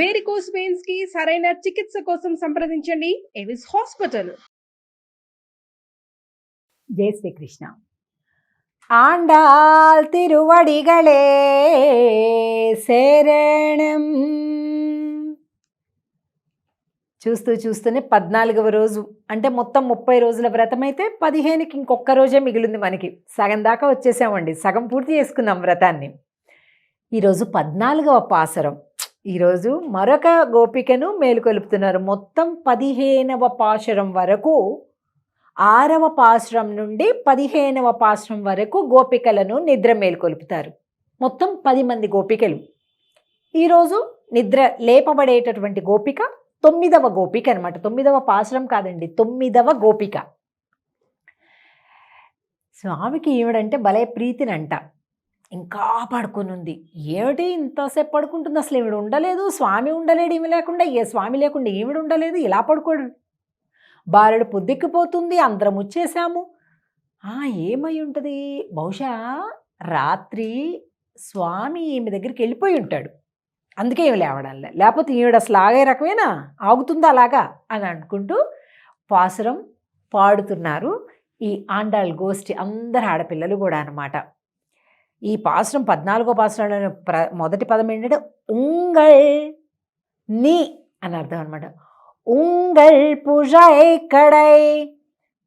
Varicose veins కి సరైన చికిత్స కోసం సంప్రదించండి ఎవిస్ హాస్పిటల్. జై శ్రీకృష్ణ. ఆండాల్ తిరువడిగళే శరణం. చూస్తూనే 14వ రోజు, అంటే మొత్తం 30 రోజుల వ్రతం అయితే 15కి ఇంకొక రోజే మిగిలింది మనకి. సగం దాకా వచ్చేసామండి, సగం పూర్తి చేసుకున్నాం వ్రతాన్ని. ఈరోజు 14వ పాసరం. ఈరోజు మరొక గోపికను మేలుకొలుపుతున్నారు. మొత్తం 15వ పాశురం వరకు, 6వ పాశురం నుండి 15వ పాశురం వరకు గోపికలను నిద్ర మేలుకొలుపుతారు. మొత్తం 10 మంది గోపికలు. ఈరోజు నిద్ర లేపబడేటటువంటి గోపిక 9వ గోపిక అనమాట. 9వ పాశురం కాదండి, 9వ గోపిక. స్వామికి ఈవిడంటే భలే ప్రీతినంట. ఇంకా పడుకొని ఉంది. ఏమిటి ఇంతసేపు పడుకుంటుంది, అసలు ఈవిడ ఉండలేదు, స్వామి ఉండలేడు ఈమె లేకుండా, స్వామి లేకుండా ఈవిడ ఉండలేదు, ఇలా పడుకోడు. బారెడు పొద్దెక్కిపోతుంది, అందరం వచ్చేసాము. ఏమై ఉంటుంది, బహుశా రాత్రి స్వామి ఈమె దగ్గరికి వెళ్ళిపోయి ఉంటాడు, అందుకే ఈమె లేవడంలే. లేకపోతే ఈవిడ అసలు ఆగే రకమేనా, ఆగుతుందా అలాగా అని అనుకుంటూ పాసురం పాడుతున్నారు ఈ ఆండాళ్ గోష్ఠి. అందరు ఆడపిల్లలు కూడా అనమాట. ఈ పాసురం 14వ పాసురంలో మొదటి పదం ఏంటంటే ఉంగళ్ నీ అని అర్థం అనమాట. ఉంగళ్ పుజై కడై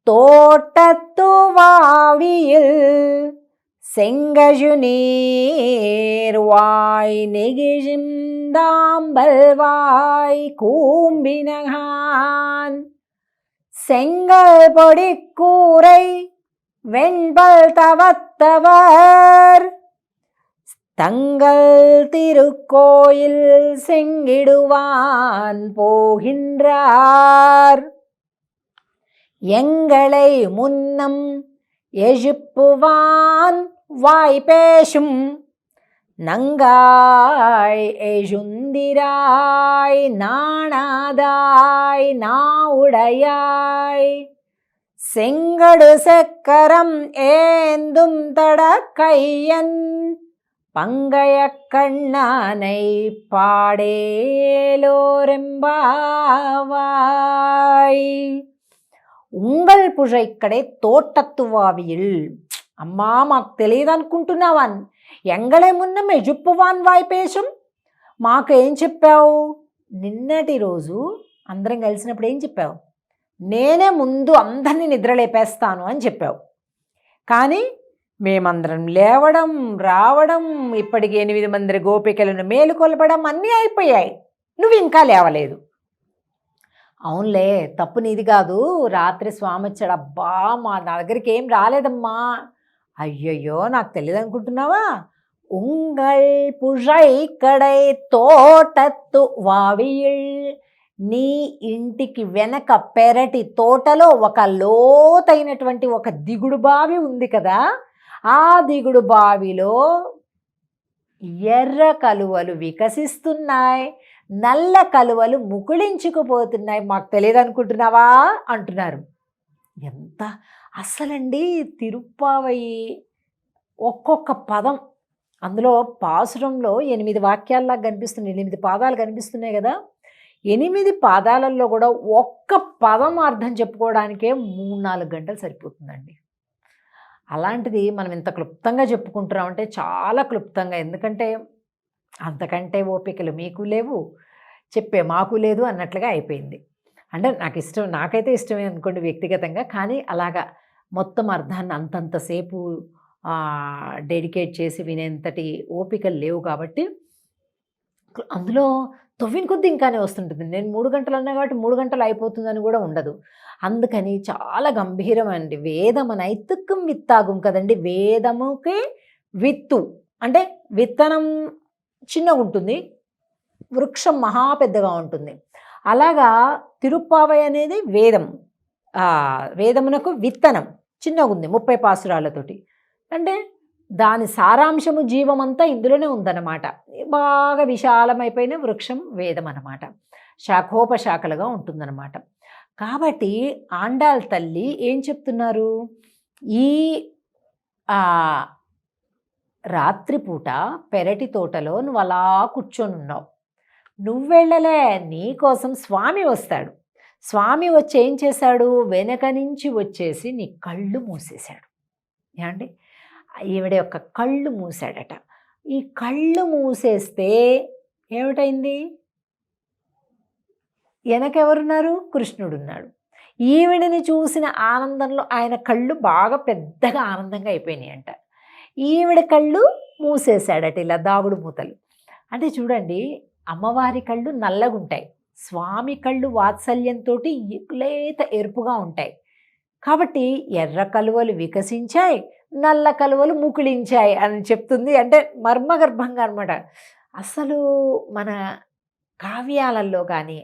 తోటత్తు వావియిల్ செங்கஜுநீர் வாய் நெகிழிந்தாம்பல் வாய் கூம்பினகான் செங்கல் பொடி கூரை வெண்பல் தவத்தவர் தங்கள் திருக்கோயில் செங்கிடுவான் போகின்றார். எங்களை முன்னம் எஜுப்புவான் வாய் பேசும் நங்காய் எஜுந்திராய் நாணாதாய் நாவுடையாய் செங்கடு செக்கரம் ஏந்தும் தடக்கையன் பங்கைய கண்ணானை பாடேலோரெம்பாவாய். ఉంగళ్ పుజైక్కడే తోటత్తువావిల్. అమ్మా మాకు తెలియదు అనుకుంటున్నావా, ఎంగళే మున్న మెజుప్పువాన్ వాయిపేశం. మాకు ఏం చెప్పావు, నిన్నటి రోజు అందరం కలిసినప్పుడు ఏం చెప్పావు, నేనే ముందు అందరినీ నిద్రలేపేస్తాను అని చెప్పావు. కానీ మేమందరం లేవడం రావడం, ఇప్పటికి 8 మంది గోపికలను మేలుకొల్పడం అన్నీ అయిపోయాయి, నువ్వు ఇంకా లేవలేదు. అవునులే, తప్పు నీది కాదు, రాత్రి స్వామి వచ్చాడు, అబ్బా మా నా దగ్గరికి ఏం రాలేదమ్మా. అయ్యయ్యో నాకు తెలియదు అనుకుంటున్నావా. ఉంగళ్ పుజై కడై తోటత్తు వావియిల్. నీ ఇంటికి వెనక పెరటి తోటలో ఒక లోతైనటువంటి ఒక దిగుడు బావి ఉంది కదా, ఆ దిగుడు బావిలో ఎర్ర కలువలు వికసిస్తున్నాయి, నల్ల కలువలు ముకుళించుకుపోతున్నాయి, మాకు తెలియదు అనుకుంటున్నావా అంటున్నారు. ఎంత అసలండి తిరుప్పావై ఒక్కొక్క పదం, అందులో పాసురంలో 8 వాక్యాల్లాగా కనిపిస్తున్నాయి, 8 పాదాలు కనిపిస్తున్నాయి కదా. 8 పాదాలలో కూడా ఒక్క పదం అర్థం చెప్పుకోవడానికే 3-4 గంటలు సరిపోతుందండి. అలాంటిది మనం ఇంత క్లుప్తంగా చెప్పుకుంటున్నామంటే చాలా క్లుప్తంగా, ఎందుకంటే అంతకంటే ఓపికలు మీకు లేవు, చెప్పే మాకు లేదు అన్నట్లుగా అయిపోయింది. అంటే నాకైతే ఇష్టమే అనుకోండి వ్యక్తిగతంగా, కానీ అలాగా మొత్తం అర్థాన్ని అంతంతసేపు డెడికేట్ చేసి వినేంతటి ఓపికలు లేవు. కాబట్టి అందులో తొవ్విన కొద్ది ఇంకానే వస్తుంటుంది. నేను 3 గంటలు అన్నా కాబట్టి 3 గంటలు అయిపోతుందని కూడా ఉండదు. అందుకని చాలా గంభీరమండి. వేదమనైతుక్కం విత్తాగుం కదండి. వేదముకి విత్తు అంటే విత్తనం చిన్నగా ఉంటుంది, వృక్షం మహా పెద్దగా ఉంటుంది. అలాగా తిరుప్పావై అనేది వేదం, వేదమునకు విత్తనం చిన్నగా ఉంది 30 పాసురాలతోటి. అంటే దాని సారాంశము జీవమంతా ఇందులోనే ఉందన్నమాట. బాగా విశాలమైపోయిన వృక్షం వేదం అన్నమాట, శాఖోపశాఖలుగా ఉంటుందన్నమాట. కాబట్టి ఆండాళ్ తల్లి ఏం చెప్తున్నారు, ఈ రాత్రిపూట పెరటి తోటలో నువ్వు అలా కూర్చొని ఉన్నావు, నువ్వెళ్ళలే, నీకోసం స్వామి వస్తాడు. స్వామి వచ్చి ఏం చేశాడు, వెనక నుంచి వచ్చేసి నీ కళ్ళు మూసేశాడు. ఏమండి, ఈవిడ యొక్క కళ్ళు మూసాడట. ఈ కళ్ళు మూసేస్తే ఏమిటైంది, వెనకెవరున్నారు, కృష్ణుడున్నాడు. ఈవిడిని చూసిన ఆనందంలో ఆయన కళ్ళు బాగా పెద్దగా ఆనందంగా అయిపోయినాయంట. ఈవిడ కళ్ళు మూసేశాడట, ఇలా దాగుడు మూతలు. అంటే చూడండి, అమ్మవారి కళ్ళు నల్లగుంటాయి, స్వామి కళ్ళు వాత్సల్యంతో లేత ఎరుపుగా ఉంటాయి. కాబట్టి ఎర్ర కలువలు వికసించాయి, నల్ల కలువలు ముకుళించాయి అని చెప్తుంది. అంటే మర్మగర్భంగా అనమాట. అసలు మన కావ్యాలలో కానీ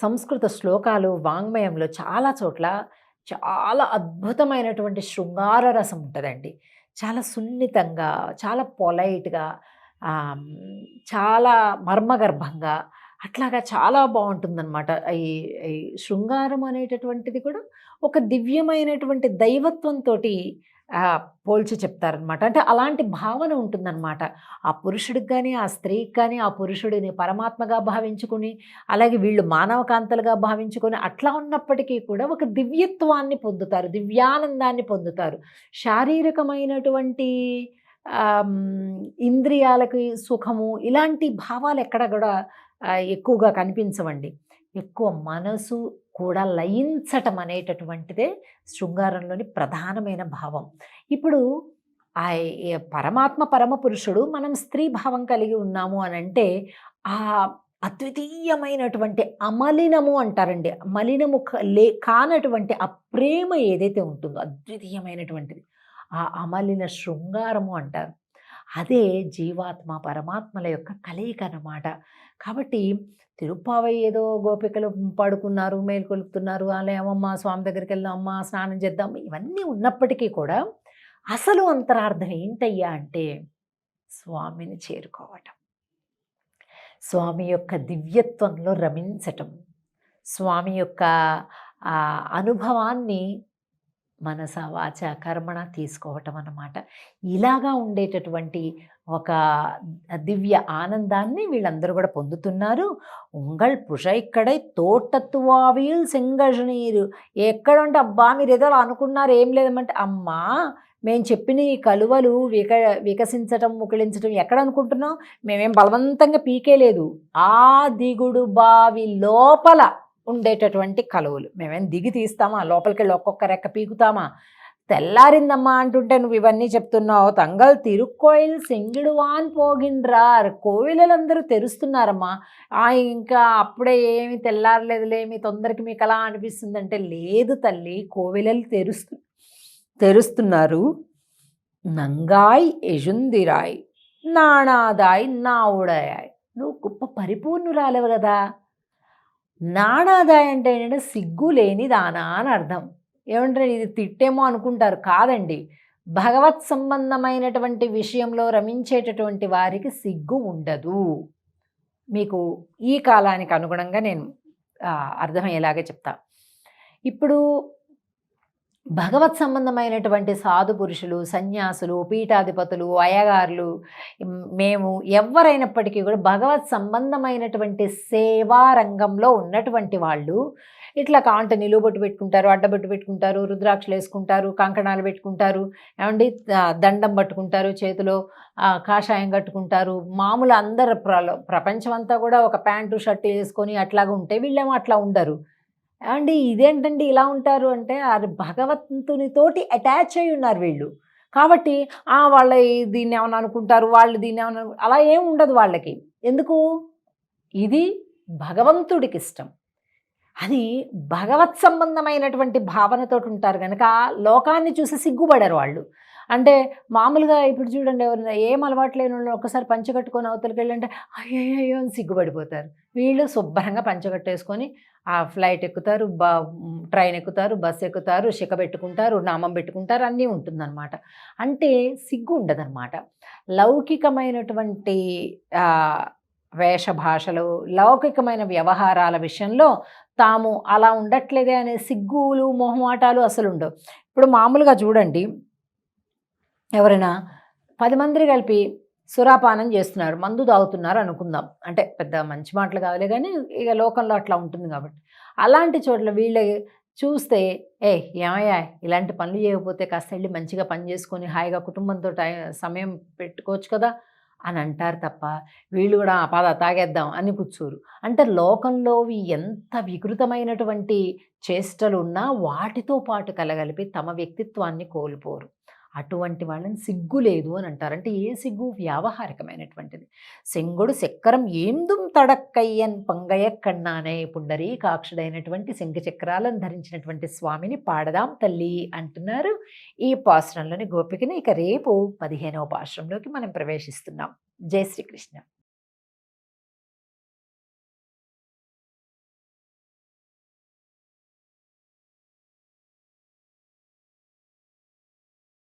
సంస్కృత శ్లోకాలు వాంగ్మయంలో చాలా చోట్ల చాలా అద్భుతమైనటువంటి శృంగార రసం ఉంటుందండి. చాలా సున్నితంగా, చాలా పొలైట్గా, చాలా మర్మగర్భంగా, అట్లాగా చాలా బాగుంటుందన్నమాట. ఈ ఈ శృంగారం అనేటటువంటిది కూడా ఒక దివ్యమైనటువంటి దైవత్వంతో పోల్చి చెప్తారనమాట. అంటే అలాంటి భావన ఉంటుందన్నమాట. ఆ పురుషుడికి కానీ, ఆ స్త్రీకి కానీ, ఆ పురుషుడిని పరమాత్మగా భావించుకుని, అలాగే వీళ్ళు మానవకాంతలుగా భావించుకొని, అట్లా ఉన్నప్పటికీ కూడా ఒక దివ్యత్వాన్ని పొందుతారు, దివ్యానందాన్ని పొందుతారు. శారీరకమైనటువంటి ఇంద్రియాలకి సుఖము, ఇలాంటి భావాలు ఎక్కడ కూడా ఎక్కువగా కనిపించవండి. ఎక్కువ మనసు కూడా లయించటం అనేటటువంటిదే శృంగారంలోని ప్రధానమైన భావం. ఇప్పుడు ఆ పరమాత్మ పరమ పురుషుడు, మనం స్త్రీ భావం కలిగి ఉన్నాము అని అంటే ఆ అద్వితీయమైనటువంటి అమలినము అంటారండి, మలినము కానటువంటి ఆ ప్రేమ ఏదైతే ఉంటుందో అద్వితీయమైనటువంటిది, ఆ అమలిన శృంగారము అంటారు. అదే జీవాత్మ పరమాత్మల యొక్క కలయిక అన్నమాట. కాబట్టి తిరుప్పావై ఏదో గోపికలు పడుకున్నారు, మేల్కొలుపుతున్నారు, అలా ఏమమ్మా స్వామి దగ్గరికి వెళ్దాం, అమ్మా స్నానం చేద్దాం, ఇవన్నీ ఉన్నప్పటికీ కూడా అసలు అంతరార్థం ఏంటయ్యా అంటే స్వామిని చేరుకోవటం, స్వామి యొక్క దివ్యత్వంలో రమించటం, స్వామి యొక్క అనుభవాన్ని మనస వాచ కర్మణ తీసుకోవటం అన్నమాట. ఇలాగా ఉండేటటువంటి ఒక దివ్య ఆనందాన్ని వీళ్ళందరూ కూడా పొందుతున్నారు. ఉంగళ్ పుషైక్కడై తోటత్వావీల్ సెంగజనీరు, ఎక్కడంటే అబ్బా మీరు ఏదో అనుకున్నారు, ఏం లేదమంటే అమ్మా మేము చెప్పిన ఈ కలువలు వికసించటం ముకిలించటం ఎక్కడ అనుకుంటున్నాం, మేమేం బలవంతంగా పీకేలేదు, ఆ దిగుడు బావి లోపల ఉండేటటువంటి కలువలు. మేమేం దిగి తీస్తామా, లోపలికి వెళ్ళి ఒక్కొక్క రెక్క పీకుతామా, తెల్లారిందమ్మా అంటుంటే నువ్వు ఇవన్నీ చెప్తున్నావు. తంగల్ తిరుక్కోయిల్ సెంగిడువాన్ పోగిండ్రార్, కోవిలలందరూ తెరుస్తున్నారమ్మా. ఇంకా అప్పుడే ఏమి తెల్లారలేదులే, మీ తొందరకి మీకు అలా అనిపిస్తుందంటే లేదు తల్లి, కోవిలలు తెరుస్తున్నారు. నంగాయ్ ఎజుందిరాయ్ నాణాదాయ్ నావుడాయ్, నువ్వు గొప్ప పరిపూర్ణురాలేవు కదా. నాణాదాయ్ అంటే ఏంటంటే సిగ్గు లేని దానా అని అర్థం. ఏమంటారు, ఇది తిట్టేమో అనుకుంటారు, కాదండి. భగవత్ సంబంధమైనటువంటి విషయంలో రమించేటటువంటి వారికి సిగ్గు ఉండదు. మీకు ఈ కాలానికి అనుగుణంగా నేను అర్థమయ్యేలాగే చెప్తా. ఇప్పుడు భగవత్ సంబంధమైనటువంటి సాధు పురుషులు, సన్యాసులు, పీఠాధిపతులు, అయ్యగారులు, మేము ఎవరైనప్పటికీ కూడా భగవత్ సంబంధమైనటువంటి సేవా రంగంలో ఉన్నటువంటి వాళ్ళు ఇట్లా కాంట నిలువబొట్టు పెట్టుకుంటారు, అడ్డబొట్టు పెట్టుకుంటారు, రుద్రాక్షలు వేసుకుంటారు, కంకణాలు పెట్టుకుంటారు, ఏమండి దండం పట్టుకుంటారు, చేతిలో కాషాయం కట్టుకుంటారు. మామూలు అందరు ప్రపంచం అంతా కూడా ఒక ప్యాంటు షర్ట్ వేసుకొని అట్లాగా ఉంటే వీళ్ళేమో అట్లా ఉండరు. అండి ఇదేంటండి ఇలా ఉంటారు అంటే అది భగవంతునితోటి అటాచ్ అయి ఉన్నారు వీళ్ళు. కాబట్టి వాళ్ళ దీన్ని ఏమన్నా అనుకుంటారు, వాళ్ళు దీన్ని ఏమన్నా, అలా ఏం ఉండదు వాళ్ళకి. ఎందుకు, ఇది భగవంతుడికి ఇష్టం, అది భగవత్ సంబంధమైనటువంటి భావనతో ఉంటారు కనుక లోకాన్ని చూసి సిగ్గుపడరు వాళ్ళు. అంటే మామూలుగా ఇప్పుడు చూడండి, ఎవరైనా ఏం అలవాటు లేని వాళ్ళు ఒక్కసారి పంచకట్టుకొని అవతలికి వెళ్ళంటే అయ్యో అని సిగ్గుపడిపోతారు. వీళ్ళు శుభ్రంగా పంచకట్టేసుకొని ఆ ఫ్లైట్ ఎక్కుతారు, ట్రైన్ ఎక్కుతారు, బస్సు ఎక్కుతారు, శిఖ పెట్టుకుంటారు, నామం పెట్టుకుంటారు, అన్నీ ఉంటుందన్నమాట. అంటే సిగ్గు ఉండదన్నమాట. లౌకికమైనటువంటి వేషభాషలు, లౌకికమైన వ్యవహారాల విషయంలో తాము అలా ఉండట్లేదే అనే సిగ్గులు మొహమాటాలు అసలు ఉండవు. ఇప్పుడు మామూలుగా చూడండి, ఎవరైనా 10 మంది కలిపి సురాపానం చేస్తున్నారు, మందు తాగుతున్నారు అనుకుందాం. అంటే పెద్ద మంచి మాటలు కాదులే కానీ ఇక లోకంలో అట్లా ఉంటుంది కాబట్టి. అలాంటి చోట్ల వీళ్ళు చూస్తే, ఏ ఏమయ్యా ఇలాంటి పనులు చేయకపోతే కాస్త వెళ్ళి మంచిగా పని చేసుకొని హాయిగా కుటుంబంతో సమయం పెట్టుకోవచ్చు కదా అని అంటారు తప్ప, వీళ్ళు కూడా "ఆ, పద తాగేద్దాం" అని కూర్చోరు. అంటే లోకంలోవి ఎంత వికృతమైనటువంటి చేష్టలు ఉన్నా వాటితో పాటు కలగలిపి తమ వ్యక్తిత్వాన్ని కోల్పోరు. అటువంటి వాళ్ళని సిగ్గు లేదు అని అంటారు. అంటే ఏ సిగ్గు? వ్యావహారికమైనటువంటిది. సెంగొడు సెక్కరం ఏందుం తడక్కయ్యన్ పంగయ్య కన్నానే పుండరీకాక్షుడైనటువంటి శంఖ చక్రాలను ధరించినటువంటి స్వామిని పాడదాం తల్లి అంటున్నారు ఈ పాశ్రంలోని గోపికని. ఇక రేపు 15వ పాశ్రంలోకి మనం ప్రవేశిస్తున్నాం. జై శ్రీకృష్ణ.